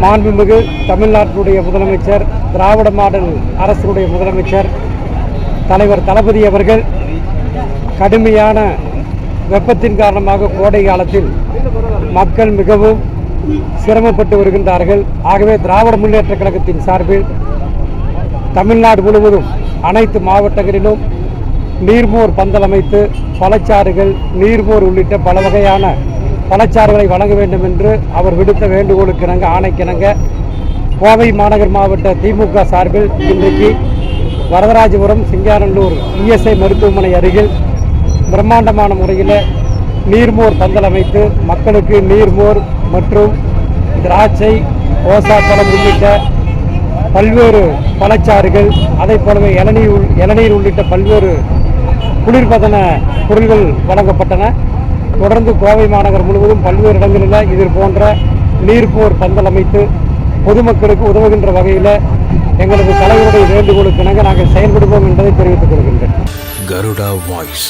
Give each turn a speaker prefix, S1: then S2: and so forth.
S1: மாண்புமிகு தமிழ்நாட்டினுடைய முதலமைச்சர், திராவிட மாடல் அரசுடைய முதலமைச்சர் தலைவர் தளபதி அவர்கள் கடுமையான வெப்பத்தின் காரணமாக கோடை காலத்தில் மக்கள் மிகவும் சிரமப்பட்டு வருகின்றார்கள். ஆகவே திராவிட முன்னேற்ற கழகத்தின் சார்பில் தமிழ்நாடு முழுவதும் அனைத்து மாவட்டங்களிலும் நீர்மோர் பந்தல் அமைத்து பழச்சாறுகள், நீர்மோர் உள்ளிட்ட பல வகையான பழச்சாறுகளை வழங்க வேண்டும் என்று அவர் விடுத்த வேண்டுகோளுக்கிணங்க, ஆணைக்கிணங்க கோவை மாநகர் மாவட்ட திமுக சார்பில் இன்றைக்கு வரதராஜபுரம் சிங்காரல்லூர் இஎஸ்ஐ மருத்துவமனை அருகில் பிரம்மாண்டமான முறையில் நீர்மோர் பந்தல் அமைத்து மக்களுக்கு நீர்மோர் மற்றும் திராட்சை, ஓசாப்பழம் உள்ளிட்ட பல்வேறு பழச்சாறுகள், அதை போலவே இளநீர் உள்ளிட்ட பல்வேறு குளிர்பதன பொருள்கள் வழங்கப்பட்டன. தொடர்ந்து கோவை மாநகர் முழுவதும் பல்வேறு இடங்களில் இது போன்ற நீர்மோர் பந்தல் அமைத்து பொதுமக்களுக்கு உதவுகின்ற வகையில் எங்களது தலைவருடைய வேண்டுகோளுக்கிணங்க நாங்கள் செயல்படுவோம் என்பதை தெரிவித்துக் கொள்கின்றேன்.
S2: Garuda Voice.